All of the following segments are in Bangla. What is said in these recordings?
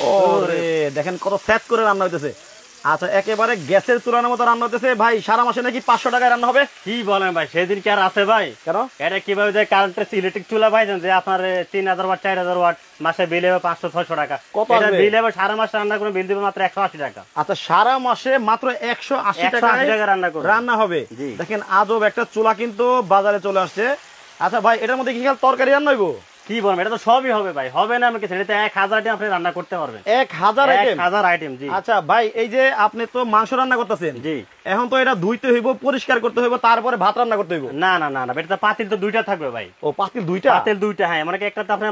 ওরে দেখেন কত সেট করে রান্না হইতেছে। আচ্ছা একেবারে গ্যাসের চুলার মতো রান্না হইতেছে ভাই। সারা মাসে নাকি 500 টাকায় রান্না হবে? কি বলেন ভাই, সেদিন কি আর আছে ভাই? কেন এটা কিভাবে যে কারেন্টের ইলেকট্রিক চুলা পাইছেন যে আপনার 3000 ওয়াট 4000 ওয়াট মাসে বিল হবে 500-600 টাকা। কত এটা আসবে? বিল হবে সারা মাস রান্না করে বিল দিবে মাত্র 180 টাকা। আচ্ছা সারা মাসে মাত্র 180 টাকায় রান্না করবে, রান্না হবে। জি। দেখেন আজব একটা চুলা কিন্তু বাজারে চলে আসছে। আচ্ছা ভাই এটার মধ্যে কি খালি তরকারি রান্না হইব? কি বলবেন, এটা তো সবই হবে ভাই। হবে না আমি কিছু, এটা 1000 আইটেম আপনি রান্না করতে পারবেন। 1000 আইটেম? 1000 আইটেম, জি। আচ্ছা ভাই এই যে আপনি তো মাংস রান্না করতেছেন, জি। এখন তো এটা ধুইতে হইব, পরিষ্কার করতে হইব, তারপরে ভাত রান্না করতে হইব। না না না না, এটা তো পাতিল তো দুইটা থাকবে ভাই। ও পাতিল দুইটা? পাতিল দুইটা, হ্যাঁ। মানে একটা তো আপনি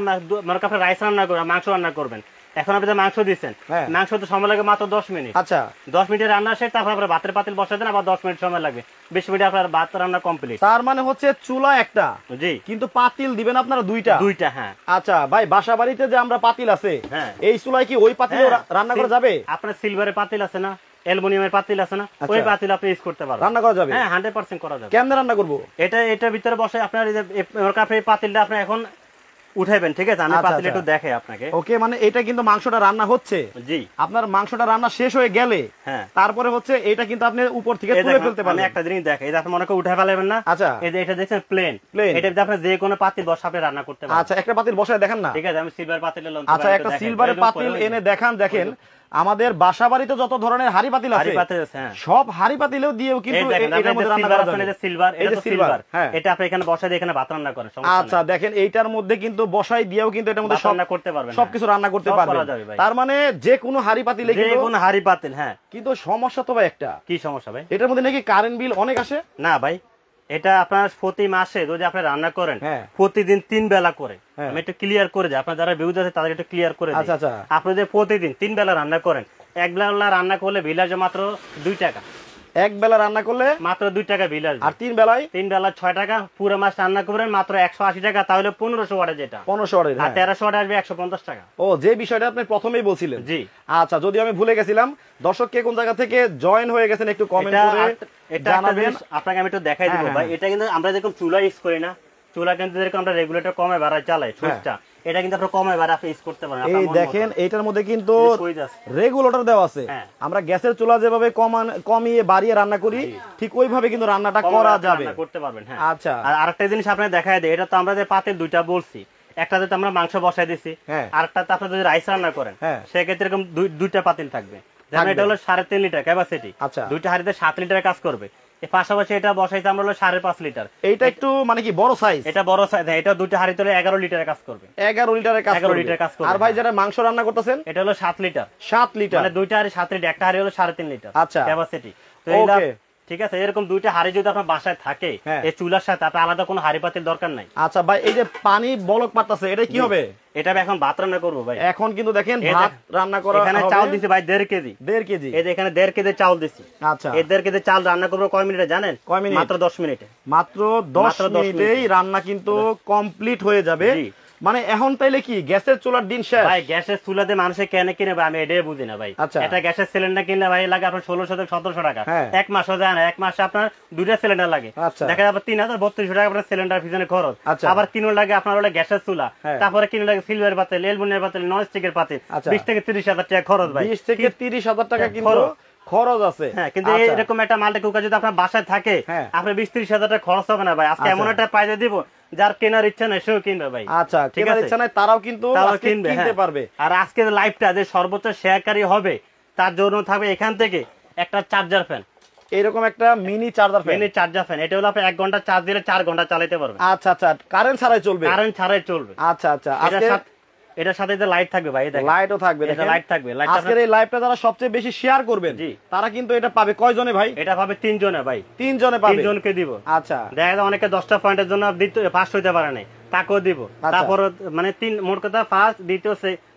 আপনি রাইস রান্না করবেন, মাংস রান্না করবেন। এখন আপনি যে মাংস দিচ্ছেন, মাংস তো সময় লাগে মাত্র 10 মিনিট। আচ্ছা 10 মিনিটের রান্না শেষ, তারপর আপনার ভাতের পাতিল বসাই দেন, আবার 10 মিনিট সময় লাগবে। 20 মিনিটে আপনার ভাত রান্না কমপ্লিট। তার মানে হচ্ছে চুলা একটা, জি, কিন্তু পাতিল দিবেন আপনারা দুইটা? দুইটা, হ্যাঁ। আচ্ছা ভাই বাসা বাড়িতে যে আমরা পাতিল আছে, হ্যাঁ, এই চুলায় কি ওই পাতিল রান্না করা যাবে? আপনার সিলভারের পাতিল আছে না, অ্যালুমিনিয়ামের পাতিল আছে না, ওই পাতিল আপনি ইউজ করতে পারবেন, রান্না করা যাবে? হ্যাঁ 100% করা যাবে। কেমনে রান্না করব? এটার ভিতরে বসে আপনার এই যে আপনি পাতিলটা আপনি এখন উঠাইবেন, ঠিক আছে? আমি পাতিল একটু দেখাই আপনাকে। ওকে, মানে এটা কিন্তু মাংসটা রান্না হচ্ছে, জি। আপনার মাংসটা রান্না শেষ হয়ে গেলে তারপরে হচ্ছে এটা কিন্তু আপনি উপর থেকে তুলে ফেলতে পারবেন। আমি একটা জিনিস দেখাই, এই যে আপনি মনে করে উঠাই ফেলাবেন না। আচ্ছা এই যে এটা দেখছেন প্লেন, এটা দিয়ে আপনি যে কোনো পাতিল বসা আপনি রান্না করতে পারবেন। আচ্ছা একটা পাতিল বসায় দেখান না। ঠিক আছে, আমি সিলভার পাতিলে লন। আচ্ছা একটা সিলভারের পাতিল এনে দেখান। দেখেন আমাদের বাসা বাড়িতে যত ধরনের হাড়ি পাতিল আছে, সব হাড়ি পাতিলেও দিয়েও কিন্তু এটার মধ্যে রান্না করা যাবে। সিলভার, এটা সিলভার, এটা আপনি এখানে বসাই দিয়ে এখানে ভাত রান্না করেন, সমস্যা নাই। আচ্ছা দেখেন এইটার মধ্যে কিন্তু বসাই দিয়েও কিন্তু এটার মধ্যে সব রান্না করতে পারবেন, সবকিছু রান্না করতে পারবেন। তার মানে যে কোনো হাড়ি পাতিলে কিন্তু, যে কোনো হাড়ি পাতিল, হ্যাঁ। কিন্তু সমস্যা তো ভাই একটা। কি সমস্যা ভাই? এটার মধ্যে নাকি কারেন্ট বিল অনেক আসে। না ভাই, এটা আপনার প্রতি মাসে যদি আপনি রান্না করেন, প্রতিদিন 3 বেলা করে, আমি একটু ক্লিয়ার করে দিই, আপনার যারা ভিউজ আছে তাদের একটু ক্লিয়ার করে দিই। আচ্ছা আপনি যে প্রতিদিন 3 বেলা রান্না করেন, এক বেলা রান্না করলে বিল আসবে মাত্র 2 টাকা। এক বেলা রান্না করলে মাত্র 2 টাকা বিল আসবে। আর 3 বেলায় 6 টাকা। পুরো মাস রান্না করবেন মাত্র 180 টাকা, তাহলে 1500 ওয়াটে, যেটা 1500 ওয়াটের, আর 1300 ওয়াট আসবে 150 টাকা। ও যে বিষয়টা আপনি প্রথমেই বলছিলেন, জি। আচ্ছা যদি আমি ভুলে গেছিলাম, দর্শক কে কোন জায়গা থেকে জয়েন হয়ে গেছেন একটু কমেন্ট করে জানাবেন। আপনাকে আমি একটু দেখাই দেব ভাই। এটা কিন্তু আমরা যেরকম চুলা ইউজ করি না, চুলা কিন্তু যেরকম আমরা রেগুলেটর কমে বাড়ায় চালাই সুইচটা, এটা কিন্তু আপনি কমে বাড়ায় আপনি ইউজ করতে পারেন। এই দেখেন এইটার মধ্যে কিন্তু রেগুলেটর দেওয়া আছে। আমরা গ্যাসের চুলা যেভাবে কমিয়ে বাড়িয়ে রান্না করি, ঠিক ওইভাবে কিন্তু রান্নাটা করা যাবে, করতে পারবেন। হ্যাঁ আচ্ছা আর আরেকটা জিনিস আপনাকে দেখাই দেই, এটা তো আমরা যে পাতিল দুইটা বলছি, একটাতে তো আমরা মাংস বসাই দিছি, আরেকটাতে আপনি যদি রাইস রান্না করেন সেক্ষেত্রে এরকম দুইটা পাতিল থাকবে। যেমন এটা হলো 3.5 লিটার ক্যাপাসিটি, দুইটা হাঁড়িতে 7 লিটার কাজ করবে। এর পাশাপাশি এটা বসাইতে আমরা হলো 5.5 লিটার। এইটা একটু মানে কি বড় সাইজ? এটা বড় সাইজ, এটা দুইটা হাঁড়িতে 11 লিটারের কাজ করবে। 11 লিটারের কাজ করবে। আর ভাই যারা মাংস রান্না করতেছেন, এটা হলো 7 লিটার। 7 লিটার মানে দুইটা হাঁড়ি 7 লিটার, একটা হাঁড়ি হলো 3.5 লিটার ক্যাপাসিটি। তো এইটা ঠিক আছে, এরকম দুইটা হাঁড়ি যদি আপনার বাসায় থাকে, এই চুলার সাথে আপনার আলাদা কোনো হাঁড়ি পাতিল দরকার নাই। আচ্ছা ভাই এই যে পানি বলক পাতাছে, এটা কি হবে? এটা এখন ভাত রান্না করবো ভাই। এখন কিন্তু দেখেন ভাত রান্না করা, এখানে চাউল দিছি ভাই 1.5 কেজি। 1.5 কেজি, এই যে এখানে 1.5 কেজি চাউল দিছি। আচ্ছা এই 1.5 কেজি চাল রান্না করবো কয় মিনিটে জানেন? কয় মিনিট? মাত্র 10 মিনিটে। মাত্র 10 মিনিটেই রান্না কিন্তু কমপ্লিট হয়ে যাবে। মানে এখন তাইলে কি গ্যাসের চুলার দিন শেষ? ভাই গ্যাসের চুলাতে মানুষে কেন কিনে ভাই, আমি এটাই বুঝি না ভাই। একটা গ্যাসের সিলিন্ডার কিনলে ভাই লাগে আপনার 1600-1700 টাকা, এক মাসও যায় না। এক মাসে আপনার দুইটা সিলিন্ডার লাগে, দেখা যাবে 3000-3200 টাকা আপনার সিলিন্ডার পিছনে খরচ। আবার কিনো লাগে আপনার হলো গ্যাসের চুলা, তারপরে কিনো লাগে সিলভার পাতিল, অ্যালুমিনিয়াম পাতিল, নন স্টিকের পাতিল, 20 থেকে 30 হাজার টাকা খরচ ভাই। 20 থেকে 30 হাজার টাকা কিন্তু খরচ আছে। হ্যাঁ কিন্তু এরকম একটা মাল্টি কুকার যদি আপনার বাসায় থাকে, আপনার 20-30 হাজার টাকা খরচ হবে না ভাই। আজকে এমন একটা পাইতে দিব, যার কেনার ইচ্ছা নাই সেও কিনবে ভাই। আচ্ছা কেনার ইচ্ছা নাই তারাও কিন্তু কিনতে পারবে। আর আজকের লাইভটা যে সর্বোচ্চ শেয়ারকারী হবে, তার জন্য থাকবে এখান থেকে একটা চার্জার ফ্যান, এরকম একটা মিনি চার্জার ফ্যান। এটা হলো আপনি 1 ঘন্টা চার্জ দিলে 4 ঘন্টা চালাতে পারবেন। আচ্ছা আচ্ছা কারেন্ট ছাড়াই চলবে? কারেন্ট ছাড়াই চলবে। আচ্ছা আচ্ছা এটার সাথে যে লাইট থাকবে ভাই, দেখেন লাইটও থাকবে। দেখেন লাইট থাকবে। আজকের এই লাইভটা যারা সবচেয়ে বেশি শেয়ার করবেন, তারা কিন্তু এটা পাবে কয়জনে ভাই? এটা পাবে 3 জনে ভাই। 3 জনে পাবে? 3 জনকে দিব। আচ্ছা দেখা যায় অনেকে 10টা পয়েন্টের জন্য দিতে পাস হইতে পারে না, তাকেও দিব। তারপর মানে 3 মোট কথা ফার্স্ট, দ্বিতীয়,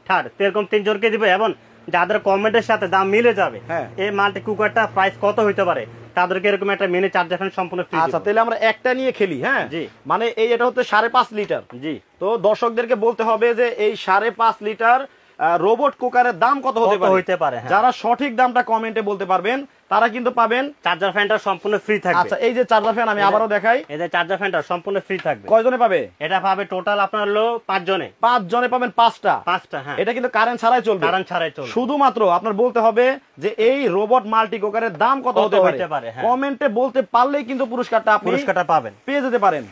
থার্ড, এরকম 3 জনকে দিব। এবং যাদের কমেন্টের সাথে দাম মিলে যাবে, এই মাল্টি কুকারটা প্রাইস কত হইতে পারে, তাদেরকে এরকম একটা মিনি চার্জার ফ্যান সম্পূর্ণ ফ্রি। আচ্ছা তাহলে আমরা একটা নিয়ে খেলি। হ্যাঁ জি, মানে এই এটা হচ্ছে 5.5 লিটার। জি, তো দর্শকদেরকে বলতে হবে যে এই 5.5 লিটার রোবট কুকারের দাম কত হতে পারে যারা সঠিক দামটা কমেন্টে বলতে পারবেন তারা কিন্তু পাবেন। চার্জার ফ্যানটা সম্পূর্ণ ফ্রি থাকবে। আচ্ছা, এই যে চার্জার ফ্যান আমি আবারও দেখাই, এই যে চার্জার ফ্যানটা সম্পূর্ণ ফ্রি থাকবে। কয়জনে পাবে? এটা পাবে টোটাল আপনার হলো 5 জনে। 5 জনে পাবেন 5টা। হ্যাঁ, এটা কিন্তু কারেন্ট ছাড়াই চলবে। কারেন্ট ছাড়াই চলবে। শুধুমাত্র আপনার বলতে হবে যে এই রোবট মাল্টি কুকারের দাম কত হতে পারে। কমেন্টে বলতে পারলেই কিন্তু পুরস্কারটা পাবেন, পেয়ে যেতে পারেন।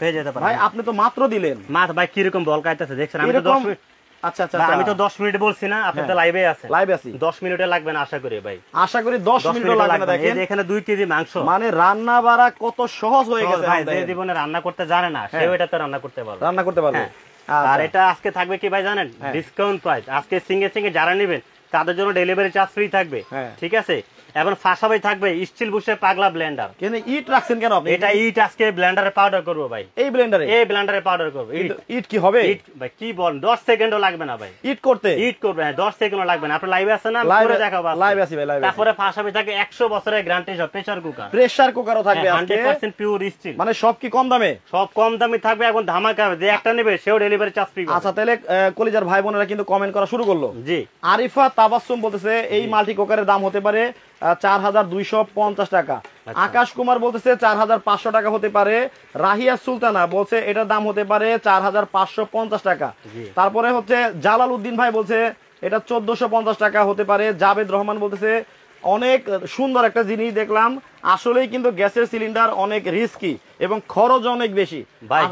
ভাই আপনি তো মাত্র দিলেন। ভাই কি রকম বল কাইতেছে দেখছেন? আমি তো 10 মিনিট। আচ্ছা, আমি তো 10 মিনিট বলছি না, আপনি তো লাইভে আছেন। লাইভে আছি। 10 মিনিটে লাগবে না আশা করি ভাই। আশা করি 10 মিনিটও লাগবে না। দেখেন এখানে 2 কেজি মাংস, মানে রান্না বাড়া কত সহজ হয়ে গেছে। ভাই যে জীবনে রান্না করতে জানে না সেও এটাতে রান্না করতে পারবে। আর এটা আজকে থাকবে কি ভাই জানেন? Discount price. আজকে সিঙ্গে সিঙ্গে যারা নেবেন তাদের জন্য ডেলিভারি চার্জ ফ্রি থাকবে। ঠিক আছে, এবং ফাঁসাবাই থাকবে স্টিল বুশে পাগলা ব্লেন্ডার। কিন্তু ইট রাখছেন কেন আপনি? এটা ইট আজকে ব্লেন্ডারে পাউডার করব ভাই। এই ব্লেন্ডারে পাউডার করব। ইট কি হবে? ইট ভাই কি বলেন, 10 সেকেন্ডও লাগবে না ভাই ইট করবে। হ্যাঁ, 10 সেকেন্ডও লাগবে না। আপনি লাইভে আছেন না? করে দেখাবো। লাইভে আছি ভাই, লাইভে। তারপরে ফাঁসাবাই থাকে 100 বছরের গ্যারান্টি সব প্রেসার কুকারও থাকবে আজকে 100% পিওর স্টিল। মানে সব কি কম দামে? সব কম দামে থাকবে, এখন ধামাকা। যে একটা নেবে সেও ডেলিভারি চার্জ ফ্রি। আচ্ছা, তাহলে কলিজার ভাই বোনেরা কিন্তু কমেন্ট করা শুরু করলো। জি, আরিফা তাবাসসুম বলতেছে এই মাল্টি কুকারের দাম হতে পারে 4250 টাকা। আকাশ কুমার বলতেছে 4500 টাকা হতে পারে। রাহিয়া সুলতানা বলছে এটার দাম হতে পারে 4550 টাকা। তারপরে হচ্ছে জালাল উদ্দিন ভাই বলছে এটা 1450 টাকা হতে পারে। জাবেদ রহমান বলতেছে অনেক সুন্দর একটা জিনিস দেখলাম, আসলেই কিন্তু গ্যাসের সিলিন্ডার অনেক রিস্কি এবং খরচ অনেক বেশি। ভাই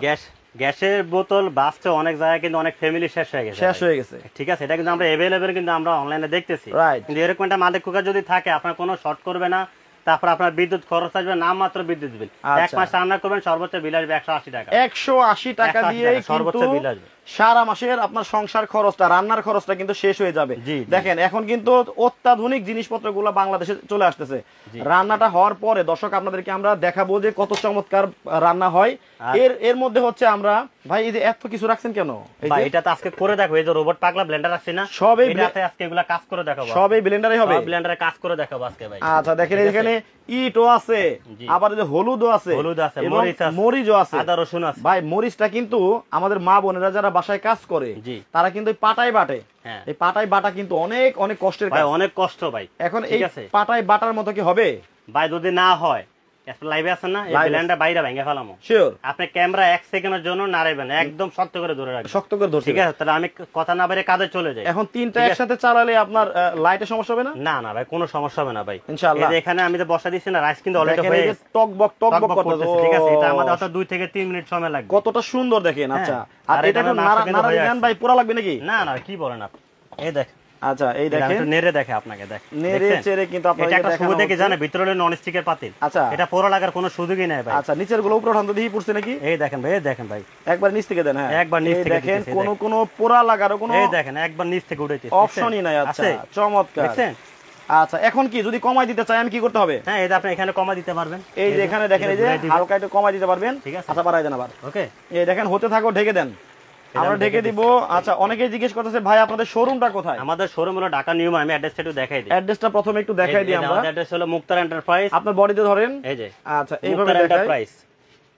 গ্যাসের বোতল বাসতে অনেক জায়গায় কিন্তু অনেক ফ্যামিলি শেষ হয়ে গেছে। ঠিক আছে, এটা কিন্তু আমরা अवेलेबल কিন্তু আমরা অনলাইনে দেখতেছি। কিন্তু এরকম একটা মাল্টি কুকার যদি থাকে আপনার কোনো শর্ট করবে না, তারপর আপনার বিদ্যুৎ খরচ আসবে না, মাত্র বিদ্যুৎ বিল। 1 মাস রান্না করবেন সর্বোচ্চ বিল আসবে 180 টাকা। 180 টাকা দিয়ে সর্বোচ্চ বিল আসবে। সারা মাসের আপনার সংসার খরচটা, রান্নার খরচটা কিন্তু শেষ হয়ে যাবে। দেখেন এখন কিন্তু অত্যাধুনিক জিনিসপত্রগুলো বাংলাদেশে চলে আসতেছে। রান্নাটা হওয়ার পরে দর্শক আপনাদেরকে আমরা দেখাবো যে কত চমৎকার রান্না হয়। এর মধ্যে হচ্ছে আমরা ভাই এই যে এত কিছু রাখছেন কেন? ভাই এটা তো আজকে করে দেখো, এই যে রোবট পাগলা ব্লেন্ডার রাখছি না, সবই এটাতে আজকে এগুলা কাজ করে দেখাবো। সবই ব্লেন্ডারে হবে, সব ব্লেন্ডারে কাজ করে দেখাবো আজকে ভাই। আচ্ছা, দেখেন এখানে ইটও আছে, আবার এই যে হলুদও আছে, মরিচও আছে, আদা রসুন আছে। ভাই মরিচটা কিন্তু আমাদের মা বোনেরা যারা বাসায় কাজ করে তারা কিন্তু পাটায় বাটে। এই পাটায় বাটা কিন্তু অনেক অনেক কষ্টের কাজ, অনেক কষ্ট ভাই। এখন এই পাটায় বাটার মতো কি হবে ভাই? যদি না হয় লাইভে আছেন না, এই ব্লেন্ডার বাইরে ভেঙে ফেলামো। শিওর আপনি ক্যামেরা 1 সেকেন্ডের জন্য নাড়াইবেন, একদম শক্ত করে ধরে রাখবেন। শক্ত করে ধরছি, ঠিক আছে? তাহলে আমি কথা না বাইরে কাজে চলে যাই। এখন তিনটা একসাথে চালালে আপনার লাইটে সমস্যা হবে না? না না ভাই, কোনো সমস্যা হবে না ভাই, ইনশাআল্লাহ। এই এখানে আমি যে বসা দিছি না, রাইস কিন্তু অলরেডি হয়ে গেছে, টকবক করতেছে। ঠিক আছে, এটা আমাদের অত 2 থেকে 3 মিনিট সময় লাগবে। কতটা সুন্দর দেখেন। আচ্ছা, আর এটা তো নাড়া দেন ভাই, পুরা লাগবে নাকি? না না, কি বলেন আপনি? এই দেখেন। আচ্ছা, এই দেখেন নেড়ে দেখে আপনাকে দেখ, নেড়ে চেড়ে কিন্তু আপনাদের এটা একটা সুবিধা দেখে জানেন, ভিতরে হলো নন স্টিকের পাতিল। আচ্ছা, এটা পোড়া লাগার কোনো সুযোগই নাই ভাই। আচ্ছা, নিচের গুলো উপরে উঠান তো দেখি পড়ছে নাকি। এই দেখেন ভাই, এই দেখেন ভাই, একবার নিচ থেকে দেন। হ্যাঁ, একবার নিচ থেকে দেখেন, কোনো পোড়া লাগারও কোনো, এই দেখেন একবার নিচ থেকে উঠাইতে অপশনই নাই। আচ্ছা, চমৎকার। দেখছেন? আচ্ছা, এখন কি যদি কমাই দিতে চাই আমি কি করতে হবে? হ্যাঁ, এটা আপনি এখানে কমাই দিতে পারবেন। এই যে এখানে দেখেন, এই যে হালকা একটু কমাই দিতে পারবেন। ঠিক আছে, আচ্ছা, বাড়াই দেন আবার। ওকে, এই দেখেন হতে থাকো, ঢেকে দেন, আমরা ঢেকে দিব। আচ্ছা, অনেকেই জিজ্ঞেস করতেছে ভাই আপনাদের শোরুমটা কোথায়? আমাদের শোরুম হলো ঢাকা নিউ। আমি অ্যাড্রেসটা একটু দেখাই দিই। অ্যাড্রেসটা প্রথমে একটু দেখাই দিই আমরা। আমাদের অ্যাড্রেস হলো মুক্তার এন্টারপ্রাইজ। আপনার বডিতে ধরেন, এই যে। আচ্ছা, এইভাবে দেখাই।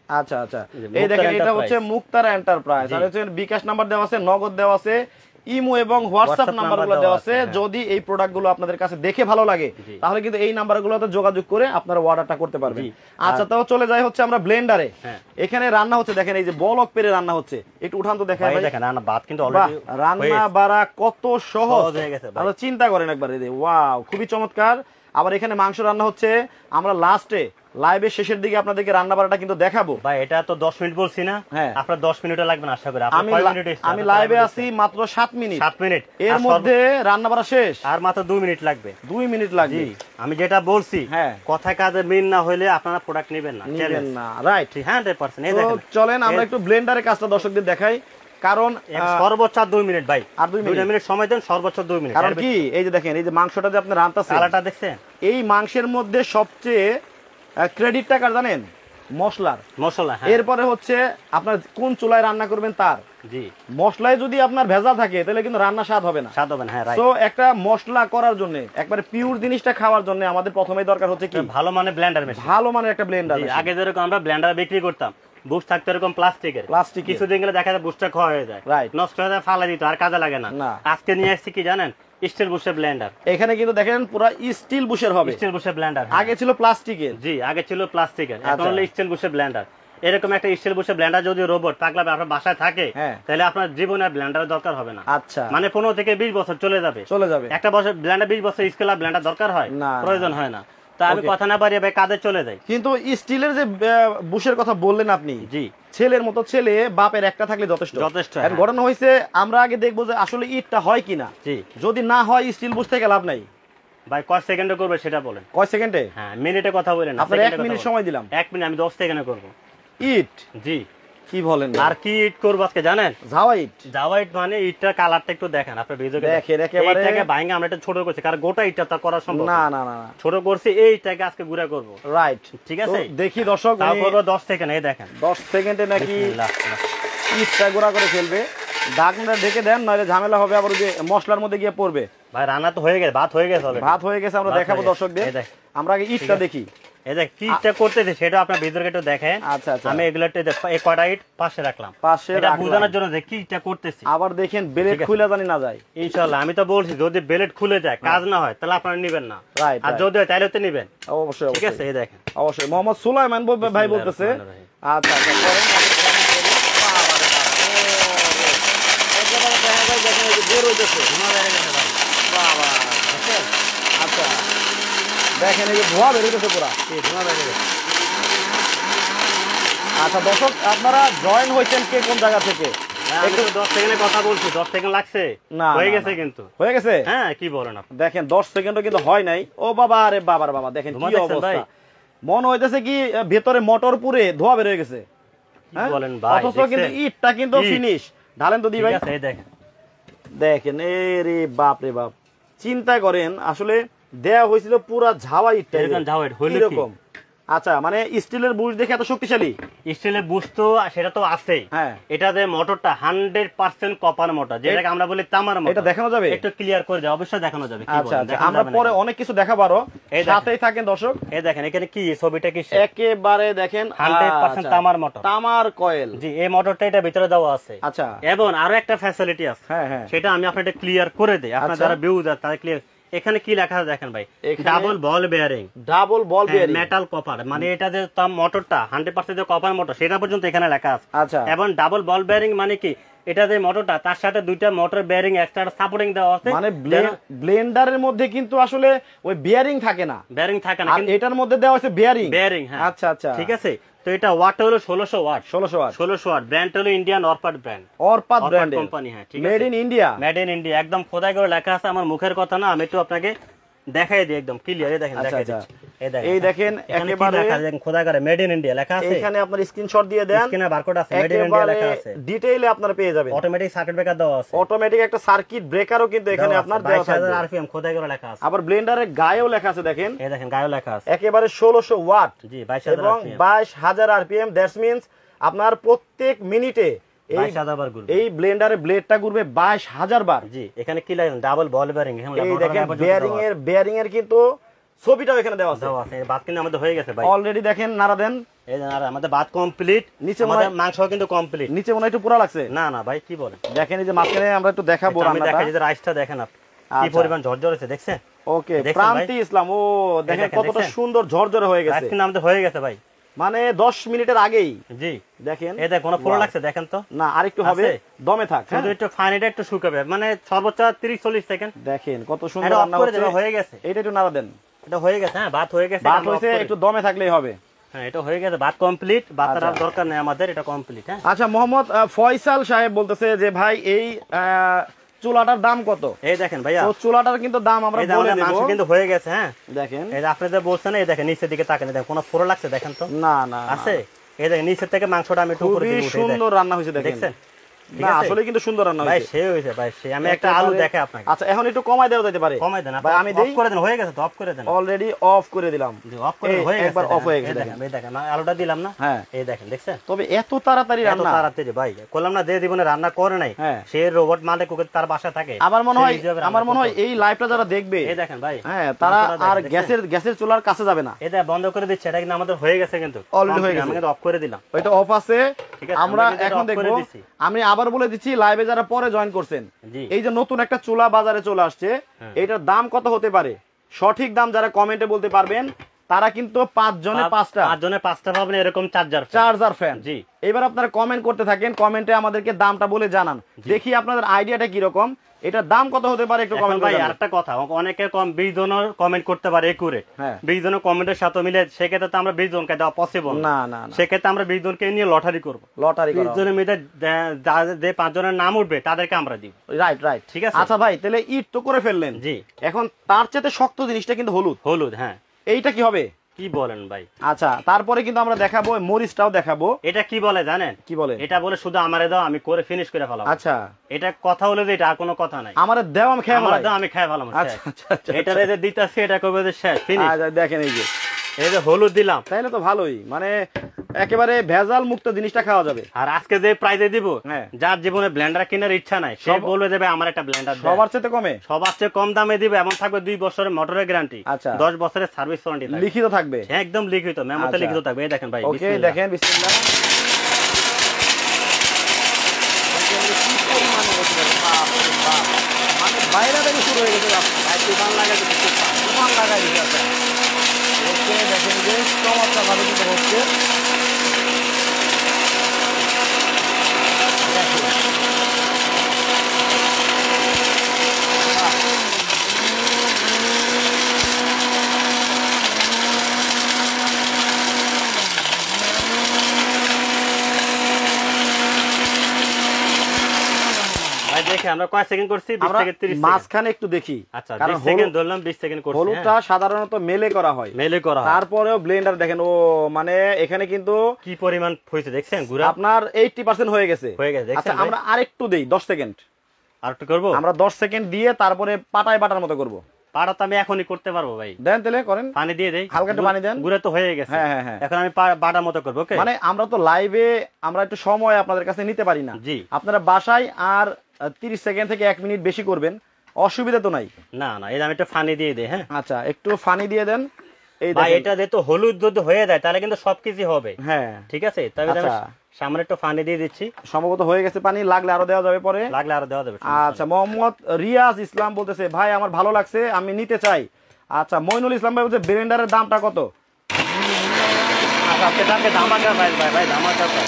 আচ্ছা আচ্ছা, এই দেখেন এটা হচ্ছে মুক্তার এন্টারপ্রাইজ। আর হচ্ছে বিকাশ নাম্বার দেওয়া আছে, নগদ দেওয়া আছে, ইমো এবং হোয়াটসঅ্যাপ নাম্বারগুলো দেওয়া আছে। যদি এই প্রোডাক্টগুলো আপনাদের কাছে দেখে ভালো লাগে তাহলে কিন্তু এই নাম্বারগুলোতে যোগাযোগ করে আপনারা অর্ডারটা করতে পারবেন। আচ্ছা, তাও চলে যাই হচ্ছে আমরা ব্লেন্ডারে। এখানে রান্না হচ্ছে, দেখেন এই যে বলক পেরে রান্না হচ্ছে, একটু উঠান তো দেখাই ভাই। দেখেন রান্না ভাত কিন্তু অলরেডি রান্না বাড়া কত সহজ হয়ে গেছে, আপনারা চিন্তা করেন একবার। এই যে ওয়াও, খুবই চমৎকার। আবার এখানে মাংস রান্না হচ্ছে, আমরা লাস্টে লাইভের শেষের দিকে আপনাদেরকে রান্না বাড়াটা কিন্তু দেখাবো। ভাই এটা তো 10 মিনিট বলছি না, আপনার 10 মিনিটে লাগবে না আশা করি। আমি লাইভে আছি মাত্র 7 মিনিট, 7 মিনিট এর মধ্যে রান্না বাড়া শেষ, আর মাত্র 2 মিনিট লাগবে। 2 মিনিট লাগবে। আমি যেটা বলছি, কথা কাজে মিল না হইলে আপনারা প্রোডাক্ট নেবেন না। রাইট, 100%। এই দেখেন, চলেন আমরা একটু ব্লেন্ডারের কাজটা দর্শকদের দেখাই, কারণ সর্বোচ্চ 2 মিনিট ভাই, আর 2 মিনিট সময় দেন, সর্বোচ্চ 2 মিনিট। কারণ কি, এই যে দেখেন, এই যে মাংসটা যে আপনি রান্তাছেন, কালারটা দেখছেন, এই মাংসের মধ্যে সবচেয়ে ক্রেডিট টাকার জানেন মশলা। এরপরে হচ্ছে আপনার কোন চুলায় রান্না করবেন তার। জি, মশলায় যদি আপনার ভেজাল থাকে তাহলে কিন্তু রান্না স্বাদ হবে না। হ্যাঁ, রাইট। তো একটা মশলা করার জন্য, একবারে পিওর জিনিসটা খাওয়ার জন্য আমাদের প্রথমেই দরকার হচ্ছে কি, ভালো মানের ব্লেন্ডার মেশিন, ভালো মানের একটা ব্লেন্ডার। আগে যেরকম আমরা ব্লেন্ডার বিক্রি করতাম, বুশ থাকতো এরকম প্লাস্টিকের, কিছুদিন গেলে দেখা যায় বুশটা ক্ষয় হয়ে যায়, নষ্ট হয়ে যায়, ফালা দিত, আর কাজে লাগে না। আজকে নিয়ে আসছি কি জানেন, স্টিল বুশের ব্লেন্ডার। এখানে কিন্তু দেখেন পুরো স্টিল বুশের হবে, স্টিল বুশের ব্লেন্ডার। আগে ছিল প্লাস্টিকের। জি, আগে ছিল প্লাস্টিকের, এখন হলো স্টিল বুশের ব্লেন্ডার। এরকম একটা স্টিল বুশের ব্লেন্ডার যদি রোবট পাগলা আপনার বাসায় থাকে, তাহলে আপনার জীবনে ব্লেন্ডারের দরকার হবে না। আচ্ছা, মানে 15 থেকে 20 বছর চলে যাবে। একটা বছর ব্লেন্ডার, 20 বছর স্কেল আর ব্লেন্ডার দরকার হয়, প্রয়োজন হয় না। তা আমি কথা না বাড়িয়ে ভাই কাজে চলে যাই। কিন্তু স্টিলের যে বুশের কথা বললেন আপনি, জি, ছেলের মতো ছেলে বাপের একটা থাকলে যথেষ্ট। ঘটনা হয়েছে, আমরা আগে দেখবো যে আসলে ইটটা হয় কিনা। জি, যদি না হয় স্টিল বুশ থেকে লাভ নাই। ভাই কয় সেকেন্ডে করবে সেটা বলেন। কয় সেকেন্ডে? হ্যাঁ, মিনিটে কথা বলেন। আপনার 1 মিনিট সময় দিলাম। 1 মিনিট, আমি 10 সেকেন্ডে করব ইট। জি, কি বলেন? আর কি ইট করব আজকে জানেন? জাওয়া ইট। জাওয়া ইট মানে ইটটার কালারটা একটু দেখেন, আপনি ভিডিওতে দেখেন। একেবারে এইটাকে ভাঙা আমরা এটা ছোট করছি, কারণ গোটা ইটটা তা করা সম্ভব না। না না, ছোট করছি, এইটাকে আজকে গুঁড়া করব। রাইট, ঠিক আছে। দেখি দর্শক, তাও করব 10 সেকেন্ড। এই দেখেন 10 সেকেন্ডে নাকি ইটটা গুঁড়া করে ফেলবে। ঢাকনাটা ঢেকে দেন, নইলে ঝামেলা হবে, আবার ওই যে মশলার মধ্যে গিয়ে পড়বে। ভাই রান্না তো হয়ে গেছে, ভাত হয়ে গেছে অলরেডি। ভাত হয়ে গেছে, আমরা দেখাবো দর্শকদের। আমরা আগে ইটটা দেখি। এই দেখ কিটা করতেছে সেটা আপনার ভিতরে একটু দেখেন। আচ্ছা আচ্ছা, আমি এগুলাতে এই কয়টা ইট পাশে রাখলাম, এটা বোঝানোর জন্য যে কিটা করতেছে। আবার দেখেন ব্লেড খুলে জানি না যায়। ইনশাআল্লাহ, আমি তো বলছি যদি ব্লেড খুলে যায়, কাজ না হয়, তাহলে আপনারা নেবেন না। আর যদি হয় তাহলে তো নেবেন অবশ্যই। ঠিক আছে, এই দেখেন অবশ্যই মোহাম্মদ সুলাইমান ভাই বলতেছে। আচ্ছা আচ্ছা, করেন। আচ্ছা দেখেন, এই যে ধোঁয়া বেরোতেছে পুরা। আচ্ছা দর্শক, আপনারা জয়েন হয়েছেন কে কোন জায়গা থেকে? 10 সেকেন্ডে কথা বলছি, 10 সেকেন্ড লাগছে না, হয়ে গেছে কিন্তু। হয়ে গেছে? হ্যাঁ, কি বলেন আপনি? দেখেন 10 সেকেন্ডও কিন্তু হয় নাই। ও বাবা, আরে বাবার বাবা, দেখেন কি অবস্থা। মনে হইতেছে কি ভেতরে মোটর পুরে ধোঁয়া বের হয়ে গেছে। কি বলেন ভাই? অথচ কিন্তু ইটটা কিন্তু ফিনিশ। ঢালেন তো দি ভাই। ঠিক আছে, দেখেন দেখেন, এরে বাপ রে বাপ, চিন্তা করেন, আসলে দেয়া হয়েছিল পুরা ঝাওয়া ইটটা। এরকম। আচ্ছা, মানে স্টিলের বুশ দেখে এত শক্তিশালী? স্টিলের বুশ তো সেটা তো আছে। হ্যাঁ, এটা যে মোটরটা 100% কপার মোটর, যেটাকে আমরা বলি তামার মোটর। এটা দেখানো যাবে? একটু ক্লিয়ার করে দাও। অবশ্যই দেখানো যাবে। কি বলেন? আচ্ছা, আমরা পরে অনেক কিছু দেখাবো আরো, সাথেই থাকেন দর্শক। এই দেখেন এখানে কি ছবিটা কি একেবারে দেখেন 100% তামার মোটর, তামার কয়েল। জি, এই মোটরটা এটা ভিতরে দেওয়া আছে। আচ্ছা, এবং আরো একটা ফ্যাসিলিটি আছে। হ্যাঁ হ্যাঁ, সেটা আমি আপনাদের ক্লিয়ার করে দেই। আপনারা যারা ভিউয়ার তারা ক্লিয়ার। এখানে কি লেখা আছে দেখেন ভাই, ডাবল বল বেয়ারিং। ডাবল বল বেয়ারিং, মেটাল কপার, মানে এটা যে মোটরটা 100% কপার মোটর, সেটা পর্যন্ত এখানে লেখা আছে। আচ্ছা, এবং ডাবল বল বেয়ারিং মানে কি, এটা যে মোটরটা তার সাথে দুইটা মোটর বেয়ারিং এক্সট্রা সাপোর্টিং দেওয়া আছে। মানে ব্লেন্ডারের মধ্যে কিন্তু আসলে ওই বেয়ারিং থাকে না, কিন্তু এটার মধ্যে দেওয়া আছে বেয়ারিং। হ্যাঁ, আচ্ছা আচ্ছা, ঠিক আছে। তো এটা ওয়াট হলো 1600 ওয়াট। 1600 ওয়াট। ব্র্যান্ড হলো Indian Orpat brand. Orpat company. হ্যাঁ, ঠিক আছে, made in India. Made in India, একদম খোদাই করে লেখা আছে। আমার মুখের কথা না, আমি একটু আপনাকে দেখাই দিই, একদম ক্লিয়ার। এই দেখেন, দেখাই দিচ্ছি। এই দেখেন একেবারে খোদাই করে মেড ইন ইন্ডিয়া লেখা আছে। এখানে আপনার স্ক্রিনশট দিয়ে দেন, স্ক্রিনে বারকোড আছে, মেড ইন ইন্ডিয়া লেখা আছে। ডিটেইলে আপনারা পেয়ে যাবেন। অটোমেটিক সার্কিট ব্রেকার দেওয়া আছে। অটোমেটিক একটা সার্কিট ব্রেকারও কিন্তু এখানে আপনার দেওয়া আছে। 22000 আরপিএম খোদাই করে লেখা আছে। আবার ব্লেন্ডারের গায়েও লেখা আছে, দেখেন। এই দেখেন, গায়েও লেখা আছে একেবারে 1600 ওয়াট। জি, 22000 এবং 22000 আরপিএম। দ্যাটস মিন্স আপনার প্রত্যেক মিনিটে এই ব্লেন্ডারের ব্লেডটা ঘুরবে 22000 বার। জি, এখানে কি লাগবে, ডাবল বল বেয়ারিং। এই দেখেন বেয়ারিং এর কিন্তু ছবিটাও এখানে দেওয়া আছে। ভাত কিন্তু আমাদের হয়ে গেছে ভাই অলরেডি, দেখেন নাড়া দেন। এই যে নাড়া, আমাদের ভাত কমপ্লিট। নিচে আমাদের মাংস কিন্তু কমপ্লিট। নিচে মনে হয় একটু পুরা লাগছে। না না ভাই, কি বলেন? দেখেন এই যে মাঝখানে আমরা একটু দেখাবো রান্নাটা। আমি দেখাই যে রাইসটা দেখেন আপনি কি পরিমাণ ঝরঝরে হয়েছে, দেখছেন? ওকে, প্রান্তি ইসলাম, ও দেখেন কতটা সুন্দর ঝরঝরে হয়ে গেছে। আজকে আমাদের হয়ে গেছে ভাই, মানে 10 মিনিটের আগেই। জি, দেখেন এই দেখেন, কোনো ফোড়া লাগছে দেখেন তো? না, আরেকটু হবে, দমে থাক। শুধু একটু ফানিটা একটু শুকাবে, মানে সর্বোচ্চ 30-40 সেকেন্ড। দেখেন কত সুন্দর রান্না হচ্ছে, হয়ে গেছে। এটা একটু নাড়া দেন। এটা হয়ে গেছে। হ্যাঁ, ভাত হয়ে গেছে। ভাত হইছে, একটু দমে থাকলেই হবে। হ্যাঁ, এটা হয়ে গেছে, ভাত কমপ্লিট। ভাতের আর দরকার নেই আমাদের, এটা কমপ্লিট। হ্যাঁ, আচ্ছা, মোহাম্মদ ফয়সাল সাহেব বলতেছে যে ভাই এই চুলাটার দাম কত? এই দেখেন ভাইয়া, তো চুলাটার কিন্তু দাম আমরা বলে দেব। মাংস কিন্তু হয়ে গেছে। হ্যাঁ, দেখেন এই যে আপনি যে বলছেন, এই দেখেন নিচের দিকে তাকান, দেখেন কোনো ফোড়া লাগছে দেখেন তো? না না আছে। এই দেখেন নিচের থেকে মাংসটা আমি একটু উপরে দিয়ে উঠে, খুবই সুন্দর রান্না হয়েছে দেখেন। না আসলে কিন্তু সুন্দর রান্না ভাই হয়েছে সে হইছে ভাই সে আমি একটা আলু দেখে আপনাকে আচ্ছা এখন একটু কমাই দেওয়া যেতে পারে কমাই দেন ভাই আমি দেই অফ করে দেন হয়ে গেছে তো অফ করে দেন অলরেডি অফ করে দিলাম জি অফ করে হয়ে গেছে একবার অফ হয়ে গেছে দেখেন এই দেখেন আলুটা দিলাম না হ্যাঁ এই দেখেন দেখছেন তবে এত তাড়াতাড়ি এত রান্না তাড়াতাড়ি ভাই কইলাম না যে জীবনে রান্না করে নাই সে রোবট মালিক ওকে তার বাসা থাকে আমার মনে হয় এই লাইভটা যারা দেখবে এই দেখেন ভাই হ্যাঁ তারা আর গ্যাসের চুলার কাছে যাবে না এটা বন্ধ করে দিচ্ছে এটা কিন্তু আমাদের হয়ে গেছে কিন্তু অলরেডি হয়ে গেছে আমি কিন্তু অফ করে দিলাম ওইটা অফ আছে আমরা এখন দেখব আমি আবার বলে দিচ্ছি লাইভে যারা পরে জয়েন করছেন এই যে নতুন একটা চুলা বাজারে চলে আসছে এটার দাম কত হতে পারে সঠিক দাম যারা কমেন্টে বলতে পারবেন তারা কিন্তু 5 জনে 5টা পাবেন এরকম চার্জার ফ্যান জি এবার আপনারা কমেন্ট করতে থাকেন কমেন্টে আমাদেরকে দামটা বলে জানান দেখি আপনাদের আইডিয়াটা কি রকম এটার দাম কত হতে পারে একটু কমেন্ট ভাই আরেকটা কথা অনেকে 20 জনের কমেন্ট করতে পারে একুরে 20 জনের কমেন্টের সাথে মিলে সেক্ষেত্রে তো আমরা 20 জনকে দেওয়া পসিবল না সেক্ষেত্রে আমরা 20 জনকে নিয়ে লটারি করব 20 জনের মধ্যে যে 5 জনের নাম উঠবে তাদেরকে আমরা দিব রাইট ঠিক আছে আচ্ছা ভাই তাহলে ইট তো করে ফেললেন জি এখন তার চেয়ে শক্ত জিনিসটা কিন্তু হলুদ হ্যাঁ এইটা কি হবে কি বলেন ভাই আচ্ছা তারপরে কিন্তু আমরা দেখাবো মরিচটাও দেখাবো এটা কি বলে জানেন কি বলে এটা বলে শুধু আমারে দাও আমি করে ফিনিশ করে ফেলাম আচ্ছা এটা কথা হলো যে এটা আর কোনো কথা নাই আমারে দাও আমি খেয়ে ফেলাই আমি খেয়ে ফেলাম আচ্ছা এটা যে দিতাছি এটা কবে যে শেষ ফিনিশ আচ্ছা দেখেন এই যে হলুদ দিলাম তাইলে তো ভালোই মানে একেবারে ভেজাল মুক্ত জিনিসটা খাওয়া যাবে আর আজকে যে প্রাইজে দিব যার জীবনে ব্লেন্ডার কেনার ইচ্ছা নাই সে বলে দেবে আমার একটা ব্লেন্ডার সবার চেয়ে কম দামে দিবে এবং থাকবে 2 বছরের মোটরের গ্যারান্টি 10 বছরের সার্ভিস ওয়ারেন্টি লিখিত থাকবে একদম লিখিত মেমোতে লিখিত থাকবে এই দেখেন ভাই ওকে দেখেন বিসমিল্লাহ মানে বাইরে থেকে শুরু হয়ে গেছে ভাই তুফান লাগাই দিচ্ছে আচ্ছা ওকে দেখেন যে চমৎকার ভাবে কিন্তু হচ্ছে দেখে আমরা কয় সেকেন্ড করছি 20 থেকে 30 মাঝখানে একটু দেখি আচ্ছা 20 সেকেন্ড ধরলাম 20 সেকেন্ড করছি হলুদটা সাধারণত মেলে করা হয় তারপরেও ব্লেন্ডার দেখেন ও মানে এখানে কিন্তু কি পরিমাণ হইছে দেখছেন গুড়া আপনার 80% হয়ে গেছে আচ্ছা আমরা আরেকটু দেই 10 সেকেন্ড আরেকটু করব আমরা 10 সেকেন্ড দিয়ে তারপরে পাটায় বাটার মতো করব পাটা তো আমি এখনই করতে পারবো ভাই দেন তাহলে করেন পানি দিয়ে দেই হালকা একটু পানি দেন গুড়া তো হয়ে গেছে হ্যাঁ এখন আমি বাটার মতো করব ওকে মানে আমরা তো লাইভে আমরা একটু সময় আপনাদের কাছে নিতে পারি না জি আপনারা বাসায় আর 30 সেকেন্ড থেকে 1 মিনিট বেশি করবেন অসুবিধা তো নাই না এই আমি একটু পানি দিয়ে দেই হ্যাঁ আচ্ছা একটু পানি দিয়ে দেন এই ভাই এটা দিয়ে তো হলুদ যদি হয়ে যায় তাহলে কিন্তু সবকিছু হবে হ্যাঁ ঠিক আছে তবে আমি সামনে একটু পানি দিয়ে দিচ্ছি সম্ভবত হয়ে গেছে পানি লাগলে আরো দেওয়া যাবে পরে আচ্ছা মোহাম্মদ রিয়াজ ইসলাম বলতেছে ভাই আমার ভালো লাগছে আমি নিতে চাই আচ্ছা মইনুল ইসলাম ভাই বলছে ব্লেন্ডারের দামটা কত আচ্ছা সেটাকে দামাকা ভাই দামাকা ভাই